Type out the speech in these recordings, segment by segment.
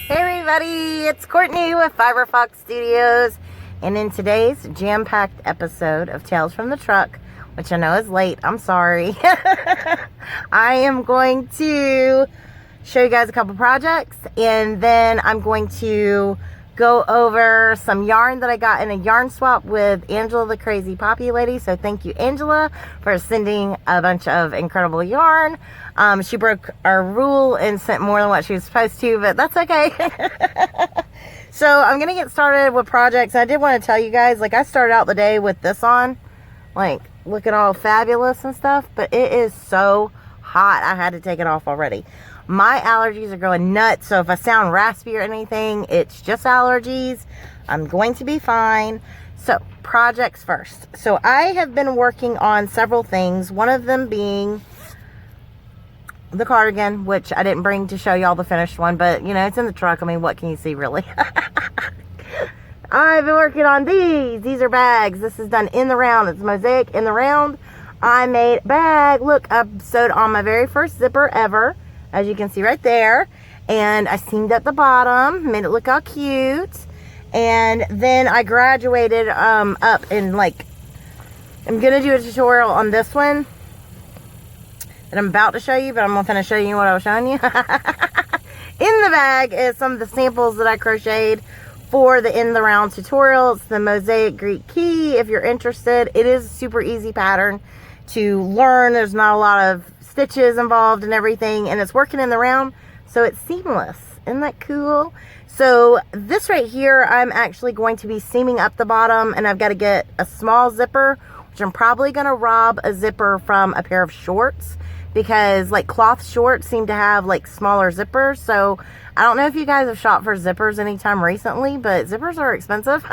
Hey everybody, it's Courtney with Fiber Fox Studios, and in today's jam-packed episode of Tales from the Truck, which I know is late, I'm sorry, I am going to show you guys a couple projects, and then I'm going to go over some yarn that I got in a yarn swap with Angela, the crazy poppy lady. So thank you, Angela, for sending a bunch of incredible yarn. She broke our rule and sent more than what she was supposed to, but that's okay. So I'm gonna get started with projects. I did want to tell you guys, like, I started out the day with this on, like, looking all fabulous and stuff, but it is so hot I had to take it off already. My allergies are going nuts, so if I sound raspy or anything, it's just allergies. I'm going to be fine. So, projects first. So, I have been working on several things, one of them being the cardigan, which I didn't bring to show y'all the finished one, but, you know, it's in the truck. I mean, what can you see, really? I've been working on these. These are bags. This is done in the round. It's Mosaic in the round. I made a bag. Look, I sewed on my very first zipper ever, as you can see right there, and I seamed at the bottom, made it look all cute, and then I graduated up in, like, I'm gonna do a tutorial on this one that I'm about to show you, but I'm gonna show you what I was showing you. In the bag is some of the samples that I crocheted for the in the round tutorial. It's the Mosaic Greek key. If you're interested, it is a super easy pattern to learn. There's not a lot of stitches involved and everything, and it's working in the round, so it's seamless. Isn't that cool? So this right here, I'm actually going to be seaming up the bottom, and I've got to get a small zipper, which I'm probably going to rob a zipper from a pair of shorts, because like cloth shorts seem to have like smaller zippers. So I don't know if you guys have shopped for zippers anytime recently, but zippers are expensive.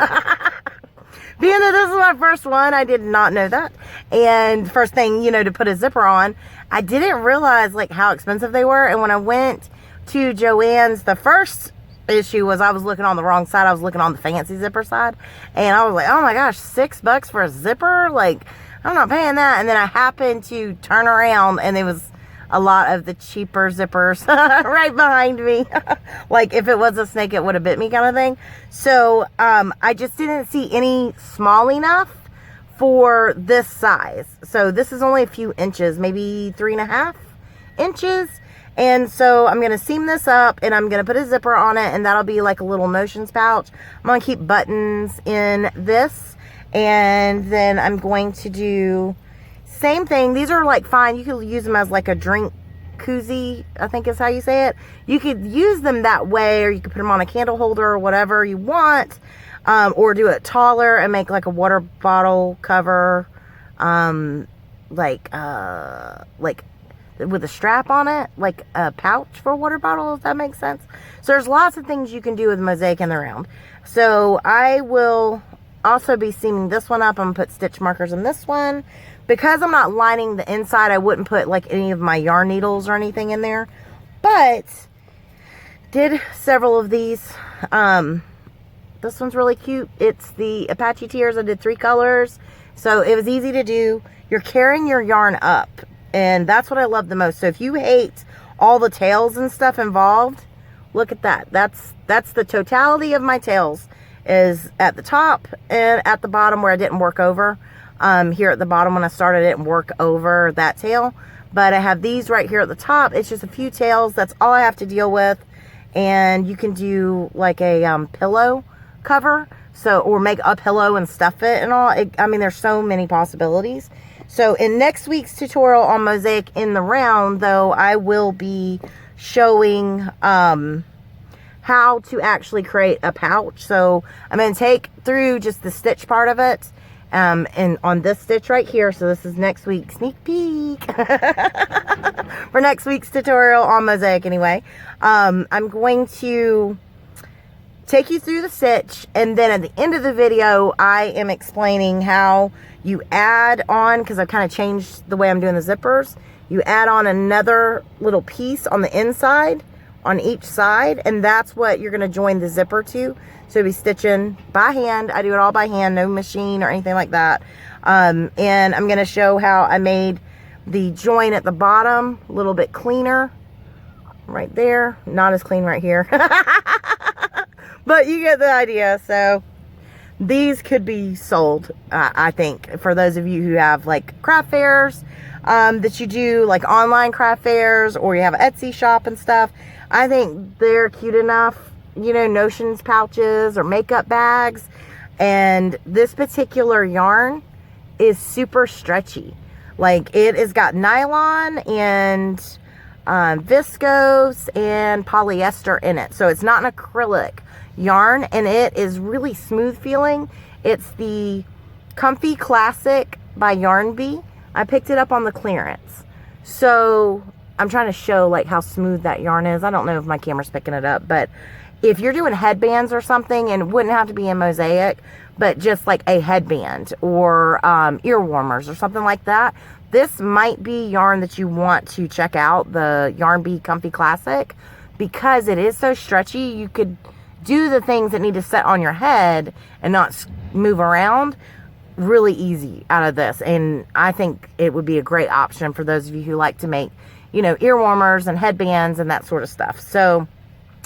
Being that this is my first one, I did not know that. And first thing, you know, to put a zipper on, I didn't realize like how expensive they were. And when I went to Joann's, the first issue was I was looking on the wrong side. I was looking on the fancy zipper side. And I was like, oh my gosh, $6 for a zipper? Like, I'm not paying that. And then I happened to turn around and there was a lot of the cheaper zippers right behind me. Like if it was a snake, it would have bit me, kind of thing. So I just didn't see any small enough for this size. So this is only a few inches, maybe 3.5 inches. And so I'm going to seam this up and I'm going to put a zipper on it, and that'll be like a little notions pouch. I'm going to keep buttons in this, and then I'm going to do same thing. These are like fine. You could use them as like a drink koozie, I think is how you say it. You could use them that way, or you could put them on a candle holder or whatever you want, or do it taller and make like a water bottle cover, like with a strap on it, like a pouch for a water bottle, if that makes sense. So there's lots of things you can do with Mosaic in the round. So I will also be seaming this one up. I'm gonna put stitch markers in this one. Because I'm not lining the inside, I wouldn't put like any of my yarn needles or anything in there. But did several of these. This one's really cute. It's the Apache Tears. I did 3 colors. So it was easy to do. You're carrying your yarn up, and that's what I love the most. So if you hate all the tails and stuff involved, look at that. That's the totality of my tails, is at the top and at the bottom where I didn't work over. Here at the bottom when I started, it and work over that tail, but I have these right here at the top. It's just a few tails. That's all I have to deal with. And you can do like a pillow cover, so, or make a pillow and stuff it and all. I mean, there's so many possibilities. So in next week's tutorial on Mosaic in the round, though, I will be showing how to actually create a pouch. So I'm going to take through just the stitch part of it, and on this stitch right here. So this is next week's sneak peek for next week's tutorial on Mosaic anyway. I'm going to take you through the stitch, and then at the end of the video I am explaining how you add on, because I've kind of changed the way I'm doing the zippers. You add on another little piece on the inside on each side, and that's what you're going to join the zipper to. So you'll be stitching by hand. I do it all by hand, no machine or anything like that. And I'm going to show how I made the join at the bottom a little bit cleaner right there. Not as clean right here. But you get the idea. So these could be sold, I think, for those of you who have like craft fairs that you do, like online craft fairs, or you have an Etsy shop and stuff. I think they're cute enough, you know, notions pouches or makeup bags. And this particular yarn is super stretchy. Like, it has got nylon and viscose and polyester in it. So it's not an acrylic yarn, and it is really smooth feeling. It's the Comfy Classic by Yarn Bee. I picked it up on the clearance. So I'm trying to show like how smooth that yarn is. I don't know if my camera's picking it up, but if you're doing headbands or something, and it wouldn't have to be in Mosaic, but just like a headband or ear warmers or something like that, this might be yarn that you want to check out, the Yarn Bee Comfy Classic, because it is so stretchy. You could do the things that need to set on your head and not move around really easy out of this. And I think it would be a great option for those of you who like to make, you know, ear warmers and headbands and that sort of stuff. So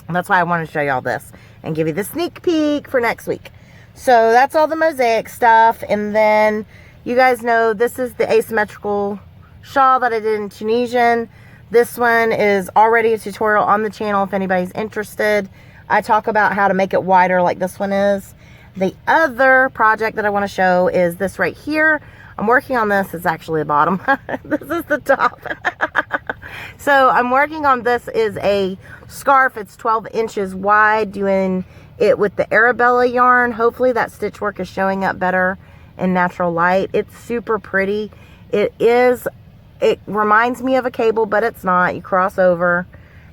that's why I wanted to show y'all this and give you the sneak peek for next week. So that's all the Mosaic stuff. And then you guys know this is the asymmetrical shawl that I did in Tunisian. This one is already a tutorial on the channel if anybody's interested. I talk about how to make it wider like this one is. The other project that I want to show is this right here. I'm working on this. It's actually the bottom. This is the top. So I'm working on this is a scarf. It's 12 inches wide, doing it with the Arabella yarn. Hopefully that stitch work is showing up better in natural light. It's super pretty. It reminds me of a cable, but it's not. You cross over.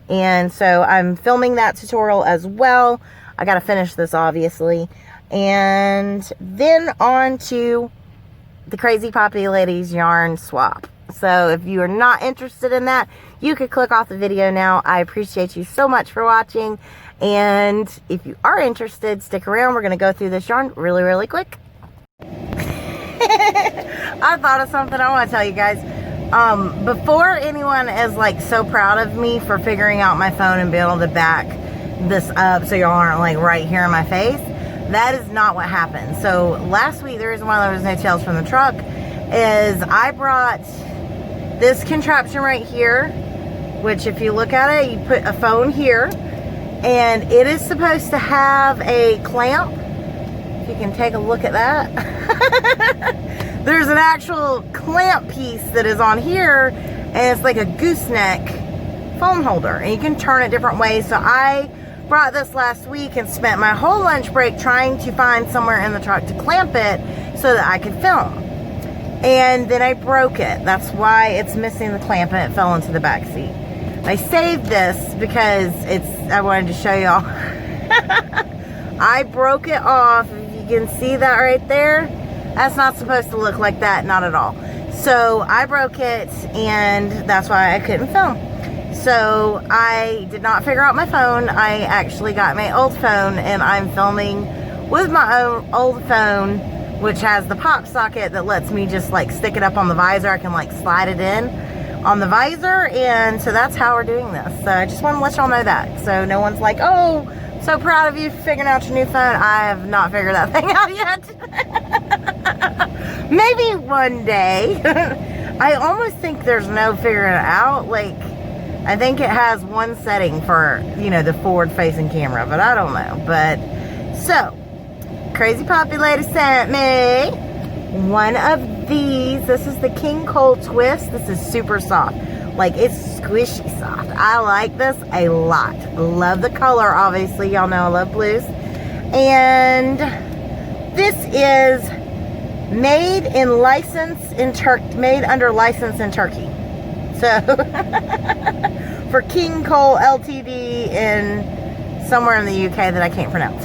And so I'm filming that tutorial as well. I got to finish this, obviously. And then on to the Crazy Poppy Ladies yarn swap. So if you are not interested in that, you could click off the video now. I appreciate you so much for watching. And if you are interested, stick around. We're going to go through this yarn really, really quick. I thought of something I want to tell you guys. Before anyone is like so proud of me for figuring out my phone and being able to back this up so y'all aren't like right here in my face, that is not what happened. So last week, the reason why there was no tails from the truck is I brought this contraption right here, which if you look at it, you put a phone here, and it is supposed to have a clamp. If you can take a look at that. There's an actual clamp piece that is on here, and it's like a gooseneck phone holder, and you can turn it different ways. So I brought this last week and spent my whole lunch break trying to find somewhere in the truck to clamp it so that I could film. And then I broke it. That's why it's missing the clamp, and it fell into the back seat. I saved this because I wanted to show y'all. I broke it off. If you can see that right there, that's not supposed to look like that, not at all. So I broke it, and that's why I couldn't film. So I did not figure out my phone. I actually got my old phone, and I'm filming with my own old phone, which has the pop socket that lets me just like stick it up on the visor. I can like slide it in on the visor, and so that's how we're doing this. So I just want to let y'all know that, so no one's like, oh, so proud of you for figuring out your new phone. I have not figured that thing out yet. Maybe one day. I almost think there's no figuring it out. Like, I think it has one setting for, you know, the forward facing camera, but I don't know. But so Crazy Poppy Lady sent me one of these. This is the King Cole Twist. This is super soft. Like, it's squishy soft. I like this a lot. Love the color, obviously. Y'all know I love blues. And this is made under license in Turkey. So, for King Cole Ltd in somewhere in the UK that I can't pronounce.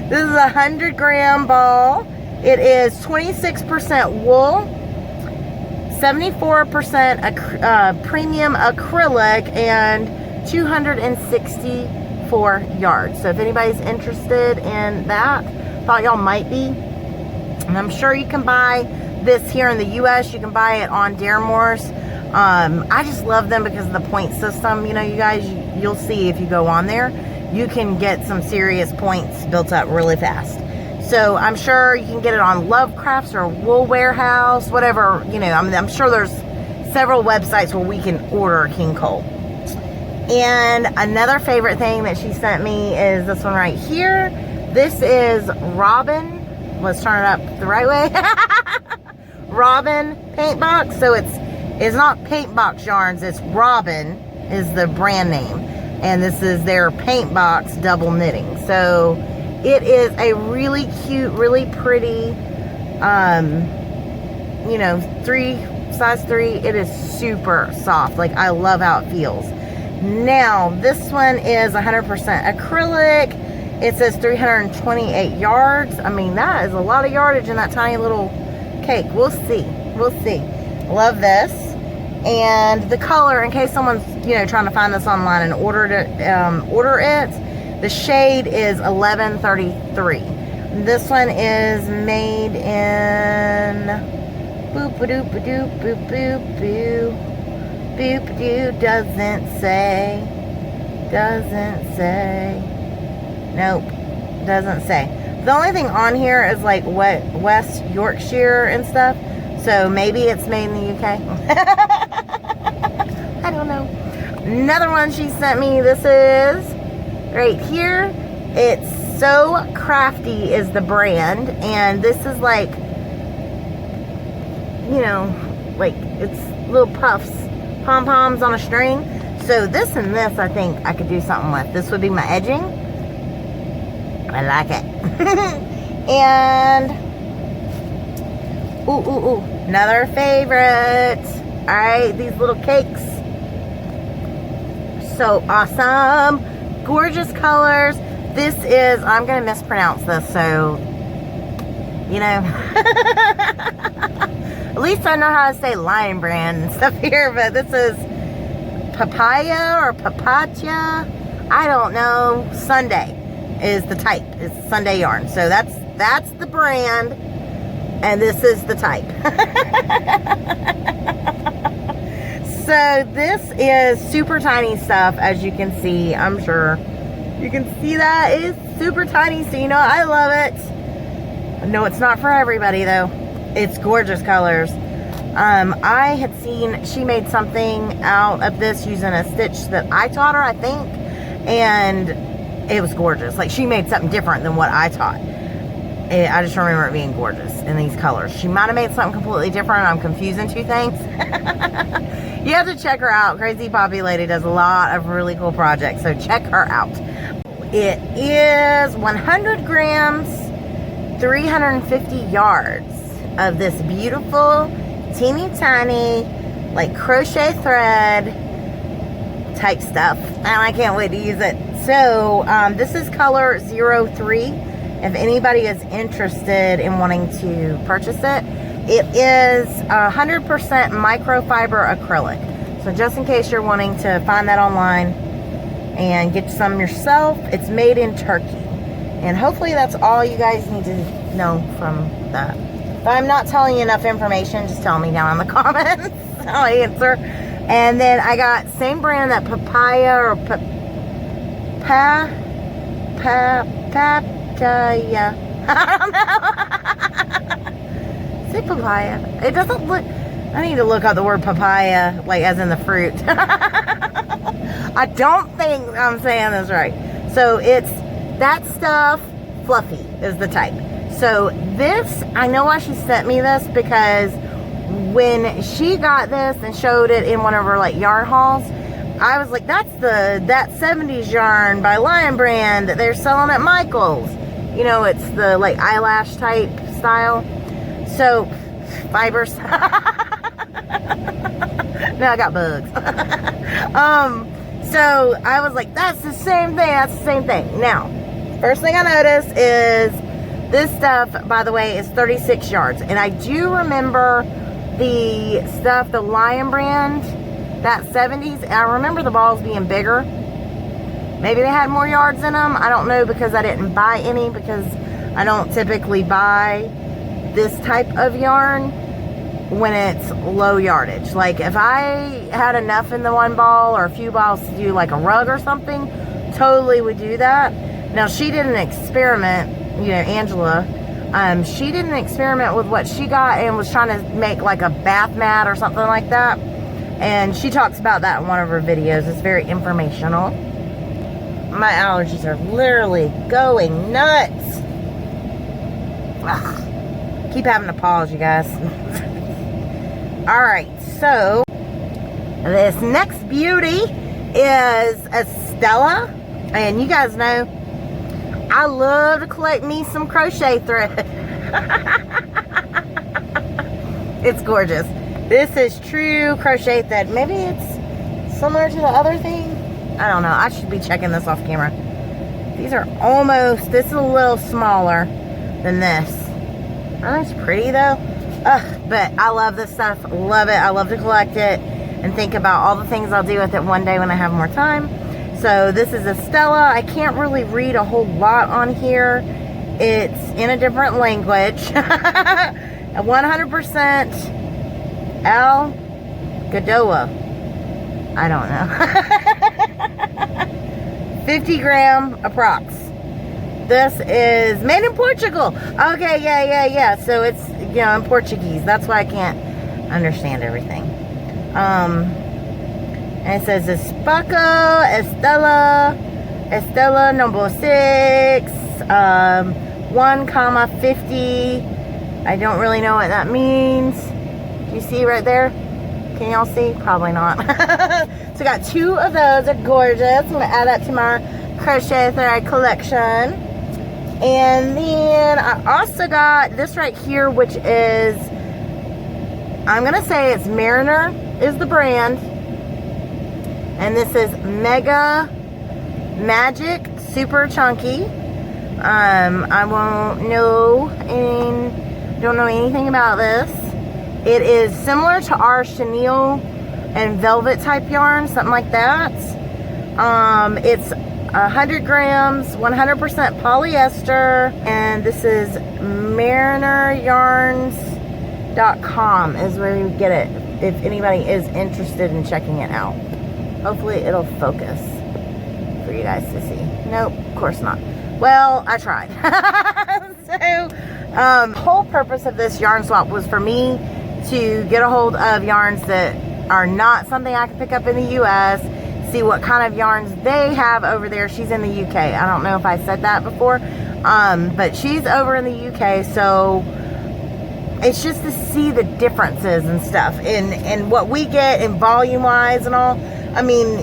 This is a 100-gram ball. It is 26% wool, 74% premium acrylic, and 264 yards. So if anybody's interested in that, thought y'all might be. And I'm sure you can buy this here in the US. You can buy it on Daremore's. I just love them because of the point system. You know, you guys, you'll see if you go on there, you can get some serious points built up really fast. So I'm sure you can get it on Lovecrafts or Wool Warehouse, whatever, you know. I mean, I'm sure there's several websites where we can order king coal. And another favorite thing that she sent me is this one right here. This is Robin. Let's turn it up the right way. Robin paint box. So it's not Paint Box Yarns, it's Robin is the brand name. And this is their paint box double knitting. So it is a really cute, really pretty, you know, size 3. It is super soft. Like, I love how it feels. Now, this one is 100% acrylic. It says 328 yards. I mean, that is a lot of yardage in that tiny little cake. We'll see. We'll see. Love this. And the color, in case someone's, you know, trying to find this online and order it, the shade is 1133. This one is made in boop-a-doop-a-doop, boop-boop-boo. Boop-a-doo, doesn't say. Nope, doesn't say. The only thing on here is like West Yorkshire and stuff. So maybe it's made in the UK. I don't know. Another one she sent me. This is right here. It's So Crafty is the brand. And this is like, you know, like it's little puffs, pom-poms on a string. So this and this, I think I could do something with. This would be my edging. I like it. And ooh, another favorite. All right, these little cakes, so awesome, gorgeous colors. This is, I'm gonna mispronounce this, so you know. At least I know how to say Lion Brand and stuff here. But this is papaya or papaya, I don't know. Sunday is the type. It's Sunday yarn. So that's the brand, and this is the type. So this is super tiny stuff, as you can see. I'm sure you can see that it is super tiny, so you know I love it. No, it's not for everybody though. It's gorgeous colors. I had seen she made something out of this using a stitch that I taught her, I think, and it was gorgeous. Like, she made something different than what I taught. I just remember it being gorgeous in these colors. She might have made something completely different. I'm confusing two things. You have to check her out. Crazy Poppy Lady does a lot of really cool projects, so check her out. It is 100 grams, 350 yards of this beautiful, teeny tiny, like crochet thread type stuff. And I can't wait to use it. So this is color 03. If anybody is interested in wanting to purchase it, it is 100% microfiber acrylic. So just in case you're wanting to find that online and get some yourself, it's made in Turkey. And hopefully that's all you guys need to know from that. If I'm not telling you enough information, just tell me down in the comments. I'll answer. And then I got same brand, that papaya or papaya. I don't know. Say papaya. It doesn't look. I need to look up the word papaya, like as in the fruit. I don't think I'm saying this right. So it's that stuff. Fluffy is the type. So this, I know why she sent me this, because when she got this and showed it in one of her like yarn hauls, I was like, that 70s yarn by Lion Brand that they're selling at Michael's. You know, it's the like eyelash type style. So fibers. Now I got bugs. So I was like, that's the same thing. That's the same thing. Now, first thing I noticed is this stuff, by the way, is 36 yards. And I do remember the stuff, the Lion Brand, that 70s. I remember the balls being bigger. Maybe they had more yards in them. I don't know, because I didn't buy any, because I don't typically buy this type of yarn when it's low yardage. Like if I had enough in the one ball or a few balls to do like a rug or something, totally would do that. Now, she did an experiment, you know, Angela. She did an experiment with what she got and was trying to make like a bath mat or something like that. And she talks about that in one of her videos. It's very informational. My allergies are literally going nuts. Ugh. Keep having to pause, you guys. Alright, so this next beauty is Estella. And you guys know, I love to collect me some crochet thread. It's gorgeous. This is true crochet thread. Maybe it's similar to the other thing. I don't know. I should be checking this off camera. These are almost, this is a little smaller than this. Oh, it's pretty though. Ugh, but I love this stuff. Love it. I love to collect it and think about all the things I'll do with it one day when I have more time. So this is Estella. I can't really read a whole lot on here. It's in a different language. 100% Al Gadoa. I don't know. 50 gram approx. This is made in Portugal. Okay, yeah. So it's, you know, in Portuguese. That's why I can't understand everything. And it says Espaco, Estella number 6, 1,50. I don't really know what that means. Do you see right there? Can y'all see? Probably not. So I got 2 of those. They're gorgeous. I'm going to add that to my crochet thread collection. And then I also got this right here, which is, I'm going to say it's Mariner is the brand. And this is Mega Magic Super Chunky. I don't know anything about this. It is similar to our chenille and velvet type yarn, something like that. It's 100 grams, 100% polyester, and this is MarinerYarns.com is where you get it if anybody is interested in checking it out. Hopefully it'll focus for you guys to see. Nope, of course not. Well, I tried. So, the whole purpose of this yarn swap was for me to get a hold of yarns that are not something I can pick up in the U.S., see what kind of yarns they have over there. She's in the U.K. I don't know if I said that before, but she's over in the U.K., so it's just to see the differences and stuff and what we get in volume-wise and all. I mean,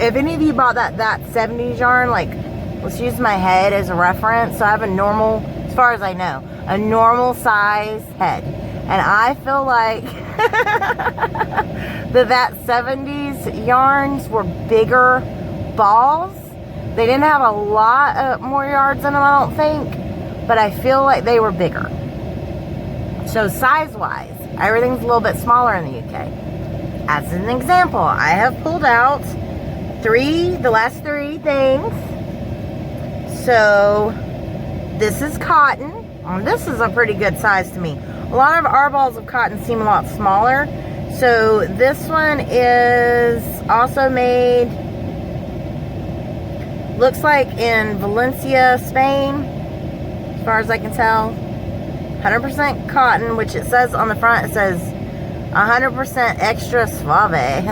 if any of you bought that 70s yarn, like, let's use my head as a reference. So I have a normal, as far as I know, a normal size head. And I feel like that 70s yarns were bigger balls. They didn't have a lot more yards in them, I don't think. But I feel like they were bigger. So size-wise, everything's a little bit smaller in the UK. As an example, I have pulled out the last 3 things. So this is cotton. This is a pretty good size to me. A lot of our balls of cotton seem a lot smaller. So this one is also made, looks like in Valencia, Spain, as far as I can tell. 100% cotton, which it says on the front, it says 100% extra suave.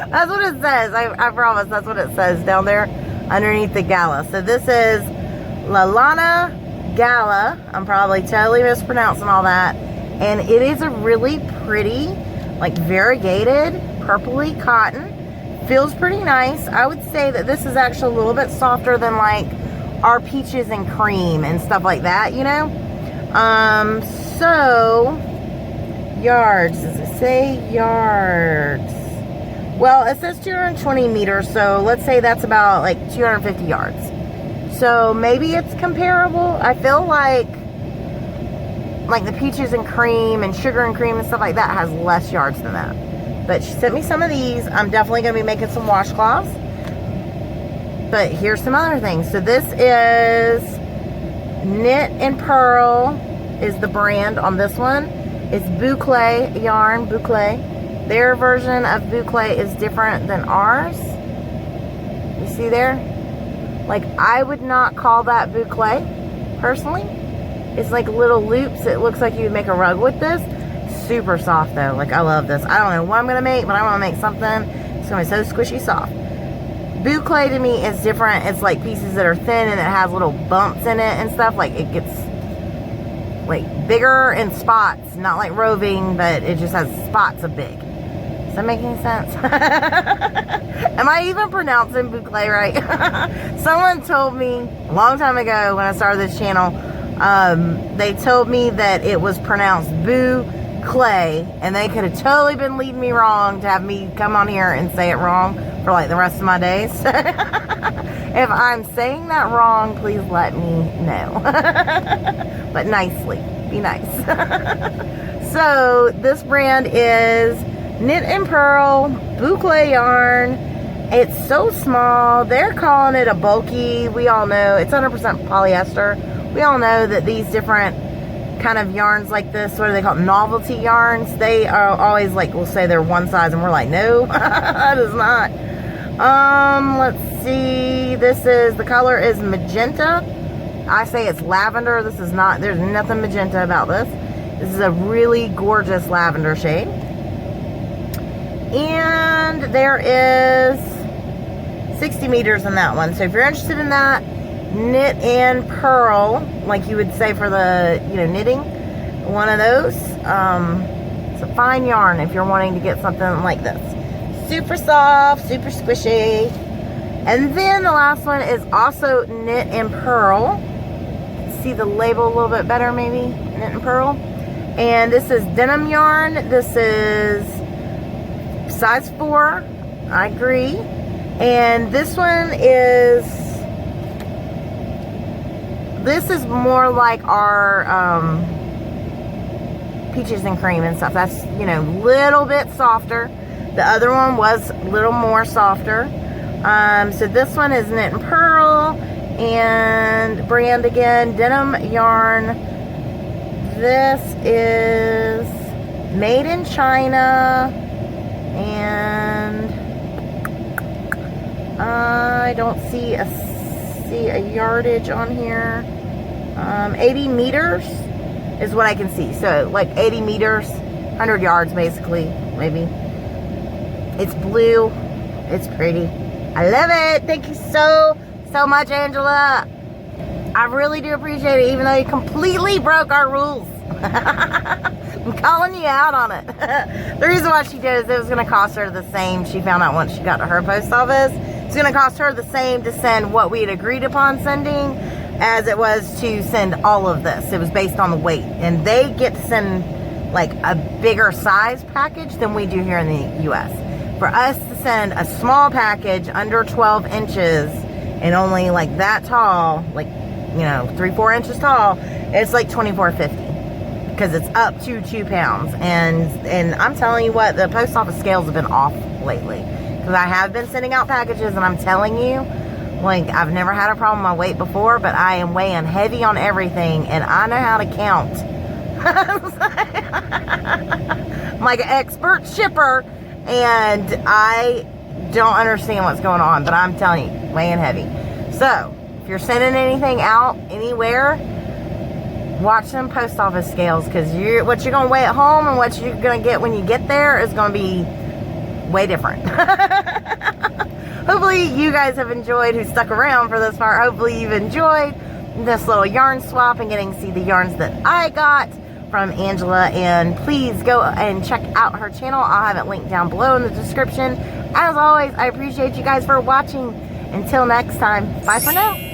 That's what it says. I promise that's what it says down there underneath the gala. So this is La Lana Gala. I'm probably totally mispronouncing all that. And it is a really pretty, like, variegated, purpley cotton. Feels pretty nice. I would say that this is actually a little bit softer than, like, our peaches and cream and stuff like that, you know? So, yards. Does it say yards? Well, it says 220 meters, so let's say that's about, like, 250 yards. So, maybe it's comparable. I feel like the peaches and cream and sugar and cream and stuff like that has less yards than that. But she sent me some of these. I'm definitely going to be making some washcloths. But here's some other things. So this is Knit and Pearl is the brand on this one. It's Boucle Yarn, Boucle. Their version of Boucle is different than ours. see there? Like, I would not call that boucle, personally. It's like little loops. It looks like you would make a rug with this. Super soft, though. Like, I love this. I don't know what I'm going to make, but I want to make something. It's going to be so squishy soft. Boucle to me is different. It's like pieces that are thin and it has little bumps in it and stuff. Like, it gets, like, bigger in spots. Not like roving, but it just has spots of big. Does that make any sense? Am I even pronouncing boucle right? Someone told me a long time ago when I started this channel, they told me that it was pronounced boucle, and they could have totally been leading me wrong to have me come on here and say it wrong for like the rest of my days. If I'm saying that wrong, please let me know. But nicely. Be nice. So this brand is Knit and Purl Boucle Yarn. It's so small. They're calling it a bulky. We all know it's 100% polyester. We all know that these different kind of yarns like this, what do they call it? Novelty yarns. They are always like, we'll say they're one size and we're like, no, that is not. Let's see. This is, the color is magenta. I say it's lavender. This is not, there's nothing magenta about this. This is a really gorgeous lavender shade. And there is 60 meters in that one. So if you're interested in that, Knit and Purl, like you would say for the, you know, knitting, one of those. It's a fine yarn if you're wanting to get something like this. Super soft, super squishy. And then the last one is also Knit and Purl. See the label a little bit better maybe, Knit and Purl. And this is denim yarn. This is size 4, I agree. And this one is, this is more like our peaches and cream and stuff. That's, you know, a little bit softer. The other one was a little more softer. So this one is Knit and Purl, and brand again, denim yarn. This is made in China, and I don't see a yardage on here. 80 meters is what I can see. So like 80 meters, 100 yards basically, maybe. It's blue. It's pretty. I love it. Thank you so much, Angela. I really do appreciate it, even though you completely broke our rules. I'm calling you out on it. The reason why she did is it was going to cost her the same. She found out once she got to her post office. It's going to cost her the same to send what we had agreed upon sending as it was to send all of this. It was based on the weight. And they get to send like a bigger size package than we do here in the U.S. For us to send a small package under 12 inches and only like that tall, like, you know, 3-4 inches tall, it's like $24.50 because it's up to 2 pounds. And I'm telling you what, the post office scales have been off lately because I have been sending out packages, and I'm telling you, like, I've never had a problem with my weight before, but I am weighing heavy on everything, and I know how to count. I'm like an expert shipper, and I don't understand what's going on, but I'm telling you, weighing heavy. So if you're sending anything out anywhere, watch them post office scales, because what you're going to weigh at home and what you're going to get when you get there is going to be way different. Hopefully you guys have enjoyed, who stuck around for this part. Hopefully you've enjoyed this little yarn swap and getting to see the yarns that I got from Angela. And please go and check out her channel. I'll have it linked down below in the description. As always, I appreciate you guys for watching. Until next time, bye for now.